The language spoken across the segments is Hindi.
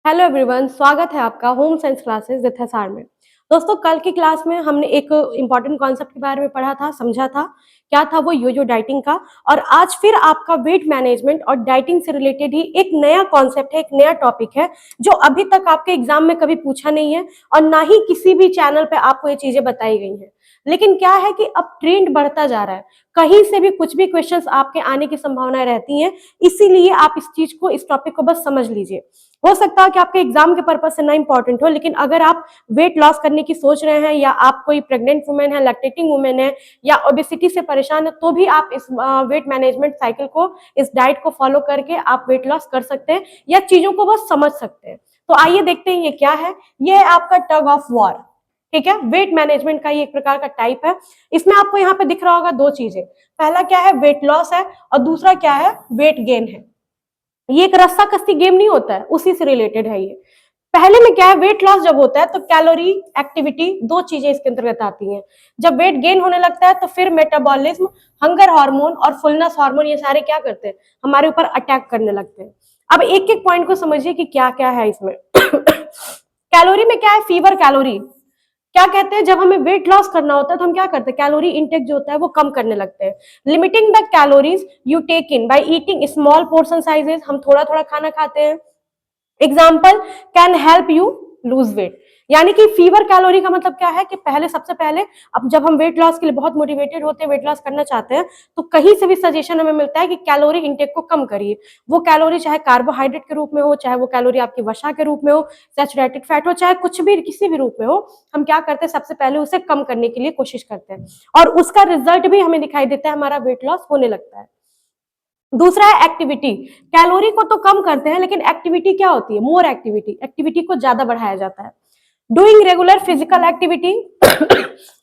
हेलो एवरीवन, स्वागत है आपका home science classes with SR में। दोस्तों, कल की क्लास में हमने एक इम्पॉर्टेंट कॉन्सेप्ट के बारे में पढ़ा था, समझा था। क्या था वो? यो डाइटिंग का। और आज फिर आपका वेट मैनेजमेंट और डाइटिंग से रिलेटेड ही एक नया कॉन्सेप्ट है, एक नया टॉपिक है जो अभी तक आपके एग्जाम में कभी पूछा नहीं है और ना ही किसी भी चैनल पे आपको ये चीजें बताई गई हैं। लेकिन क्या है कि अब ट्रेंड बढ़ता जा रहा है, कहीं से भी कुछ भी क्वेश्चंस आपके आने की संभावनाएं रहती हैं। इसीलिए आप इस चीज को, इस टॉपिक को बस समझ लीजिए। हो सकता है कि आपके एग्जाम के पर्पज से ना इंपॉर्टेंट हो, लेकिन अगर आप वेट लॉस करने की सोच रहे हैं या आप कोई प्रेग्नेंट वुमेन है, लैक्टेटिंग वुमेन है या ओबेसिटी से परेशान है, तो भी आप इस वेट मैनेजमेंट साइकिल को, इस डाइट को फॉलो करके आप वेट लॉस कर सकते हैं या चीजों को बस समझ सकते हैं। तो आइए देखते हैं ये क्या है। ये है आपका टग ऑफ वॉर। ठीक है, वेट मैनेजमेंट का ये एक प्रकार का टाइप है। इसमें आपको यहाँ पे दिख रहा होगा दो चीजें। पहला क्या है? वेट लॉस है। और दूसरा क्या है? वेट गेन है। ये एक रस्सा कस्सी गेम नहीं होता है, उसी से रिलेटेड है ये। पहले में क्या है? वेट लॉस जब होता है तो कैलोरी, एक्टिविटी, दो चीजें इसके अंतर्गत आती हैं। जब वेट गेन होने लगता है तो फिर मेटाबॉलिज्म, हंगर हार्मोन और फुलनेस हार्मोन, ये सारे क्या करते हैं? हमारे ऊपर अटैक करने लगते हैं। अब एक एक पॉइंट को समझिए कि क्या क्या है इसमें। कैलोरी में क्या है? Fever calorie. क्या कहते हैं? जब हमें वेट लॉस करना होता है तो हम क्या करते हैं? कैलोरी इंटेक जो होता है वो कम करने लगते हैं। Limiting the calories you take in by eating small portion sizes. हम थोड़ा थोड़ा खाना खाते हैं। Example can help you lose weight. यानी कि फीवर कैलोरी का मतलब क्या है कि पहले, सबसे पहले, अब जब हम वेट लॉस के लिए बहुत मोटिवेटेड होते हैं, वेट लॉस करना चाहते हैं, तो कहीं से भी सजेशन हमें मिलता है कि कैलोरी इंटेक को कम करिए। वो कैलोरी चाहे कार्बोहाइड्रेट के रूप में हो, चाहे वो कैलोरी आपकी वसा के रूप में हो, सैचुरेटेड फैट हो, चाहे कुछ भी, किसी भी रूप में हो, हम क्या करते हैं? सबसे पहले उसे कम करने के लिए कोशिश करते हैं और उसका रिजल्ट भी हमें दिखाई देता है, हमारा वेट लॉस होने लगता है। दूसरा है एक्टिविटी। कैलोरी को तो कम करते हैं, लेकिन एक्टिविटी क्या होती है? मोर एक्टिविटी। एक्टिविटी को ज्यादा बढ़ाया जाता है। Doing regular physical activity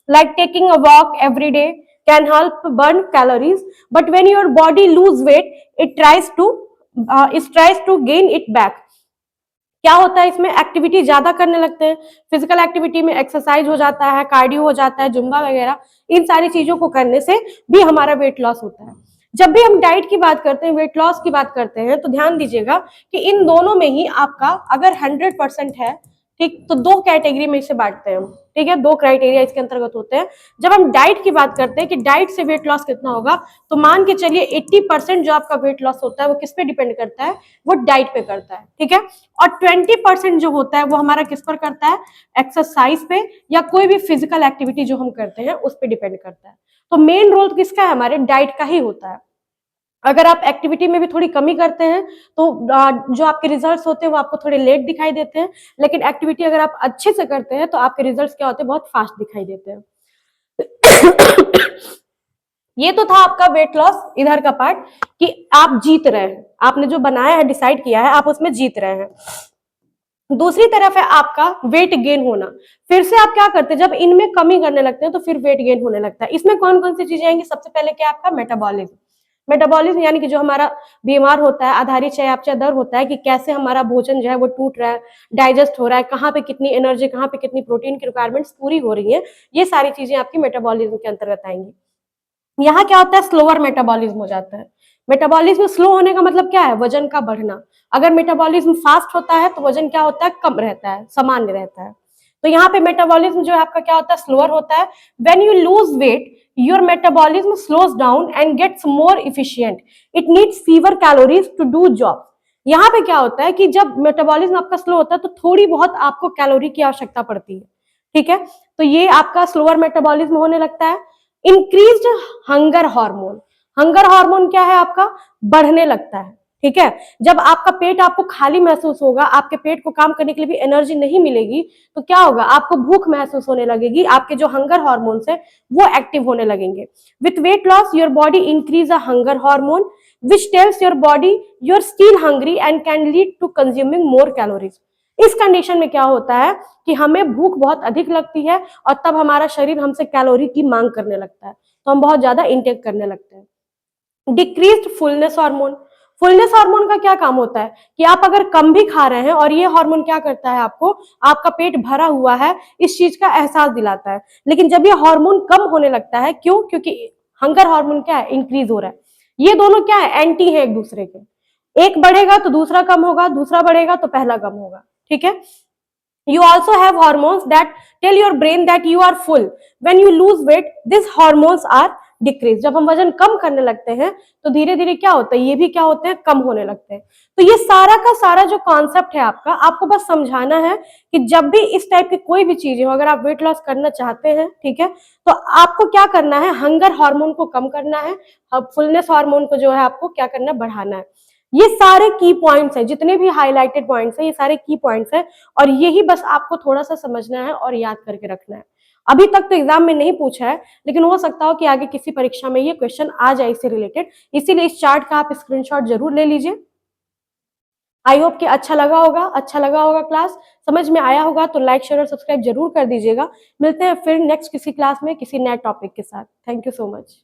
like taking a walk every day can help burn calories, but when your body lose weight it tries to gain it back. क्या होता है इसमें? एक्टिविटी ज्यादा करने लगते हैं। फिजिकल एक्टिविटी में एक्सरसाइज हो जाता है, कार्डियो हो जाता है, जुम्बा वगैरह, इन सारी चीजों को करने से भी हमारा वेट लॉस होता है। जब भी हम डाइट की बात करते हैं, वेट लॉस की बात करते हैं, तो ध्यान दीजिएगा कि इन दोनों में ही आपका अगर 100% है, ठीक, तो दो कैटेगरी में इसे बांटते हैं हम। ठीक है, दो क्राइटेरिया इसके अंतर्गत होते हैं। जब हम डाइट की बात करते हैं कि डाइट से वेट लॉस कितना होगा, तो मान के चलिए 80% जो आपका वेट लॉस होता है वो किस पे डिपेंड करता है? वो डाइट पे करता है। ठीक है, और 20% जो होता है वो हमारा किस पर करता है? एक्सरसाइज पे या कोई भी फिजिकल एक्टिविटी जो हम करते हैं उस पर डिपेंड करता है। तो मेन रोल किसका है? हमारे डाइट का ही होता है। अगर आप एक्टिविटी में भी थोड़ी कमी करते हैं तो जो आपके रिजल्ट्स होते हैं वो आपको थोड़े लेट दिखाई देते हैं, लेकिन एक्टिविटी अगर आप अच्छे से करते हैं तो आपके रिजल्ट्स क्या होते हैं? बहुत फास्ट दिखाई देते हैं। ये तो था आपका वेट लॉस इधर का पार्ट, कि आप जीत रहे हैं, आपने जो बनाया है, डिसाइड किया है, आप उसमें जीत रहे हैं। दूसरी तरफ है आपका वेट गेन होना। फिर से आप क्या करते हैं? जब इनमें कमी करने लगते हैं तो फिर वेट गेन होने लगता है। इसमें कौन कौन सी चीजें आएंगी? सबसे पहले क्या? आपका मेटाबॉलिज्म। मेटाबॉलिज्म यानी कि जो हमारा बीमार होता है, आधारित चयापचय दर होता है, कि कैसे हमारा भोजन जो है वो टूट रहा है, डाइजेस्ट हो रहा है, कहाँ पे कितनी एनर्जी, कहाँ पे कितनी प्रोटीन की रिक्वायरमेंट्स पूरी हो रही है, ये सारी चीजें आपकी मेटाबॉलिज्म के अंतर्गत आएंगी। यहाँ क्या होता है? स्लोअर मेटाबॉलिज्म हो जाता है। मेटाबॉलिज्म स्लो होने का मतलब क्या है? वजन का बढ़ना। अगर मेटाबॉलिज्म फास्ट होता है तो वजन क्या होता है? कम रहता है, सामान्य रहता है। तो यहाँ पे मेटाबॉलिज्म जो है आपका क्या होता है? स्लोअर होता है। When you lose weight your metabolism slows down and gets more efficient, it needs fewer calories to do job. यहाँ पे क्या होता है कि जब मेटाबॉलिज्म आपका स्लो होता है तो थोड़ी बहुत आपको कैलोरी की आवश्यकता पड़ती है। ठीक है, तो ये आपका स्लोअर मेटाबॉलिज्म होने लगता है। Increased hunger hormone. Hunger hormone क्या है आपका? बढ़ने लगता है। ठीक है, जब आपका पेट आपको खाली महसूस होगा, आपके पेट को काम करने के लिए भी एनर्जी नहीं मिलेगी, तो क्या होगा? आपको भूख महसूस होने लगेगी, आपके जो हंगर हार्मोन्स है वो एक्टिव होने लगेंगे। With weight loss your body increase a hunger hormone which tells your body you're still hungry and can lead to consuming more calories. इस कंडीशन में क्या होता है कि हमें भूख बहुत अधिक लगती है और तब हमारा शरीर हमसे कैलोरी की मांग करने लगता है, तो हम बहुत ज्यादा इंटेक करने लगते हैं। Decreased fullness hormone. Fullness hormone का क्या काम होता है कि आप अगर कम भी खा रहे हैं और ये हार्मोन क्या करता है? आपको, आपका पेट भरा हुआ है, इस चीज का एहसास दिलाता है। लेकिन जब ये हार्मोन कम होने लगता है, क्यों? क्योंकि हंगर हार्मोन क्या है? इंक्रीज हो रहा है। ये दोनों क्या है? एंटी है एक दूसरे के। एक बढ़ेगा तो दूसरा कम होगा, दूसरा बढ़ेगा तो पहला कम होगा, ठीक है। You also have hormones that tell your brain that you are full. When you lose weight, these hormones are decreased. जब हम वजन कम करने लगते हैं तो धीरे धीरे क्या होता है, ये भी क्या होते हैं, कम होने लगते हैं। तो ये सारा का सारा जो कॉन्सेप्ट है आपका, आपको बस समझाना है कि जब भी इस टाइप की कोई भी चीज हो, अगर आप वेट लॉस करना चाहते हैं, ठीक है, तो आपको क्या करना है, हंगर हार्मोन को कम करना है, अब फुलनेस हार्मोन को जो है आपको क्या करना है, बढ़ाना है। ये सारे की पॉइंट्स हैं, जितने भी हाईलाइटेड पॉइंट्स हैं, ये सारे की पॉइंट्स हैं, और यही बस आपको थोड़ा सा समझना है और याद करके रखना है। अभी तक तो एग्जाम में नहीं पूछा है, लेकिन हो सकता हो कि आगे किसी परीक्षा में ये क्वेश्चन आ जाए इससे रिलेटेड, इसीलिए इस चार्ट का आप स्क्रीनशॉट जरूर ले लीजिए। आई होप कि अच्छा लगा होगा क्लास, समझ में आया होगा तो लाइक शेयर और सब्सक्राइब जरूर कर दीजिएगा। मिलते हैं फिर नेक्स्ट किसी क्लास में किसी नए टॉपिक के साथ। Thank you so much.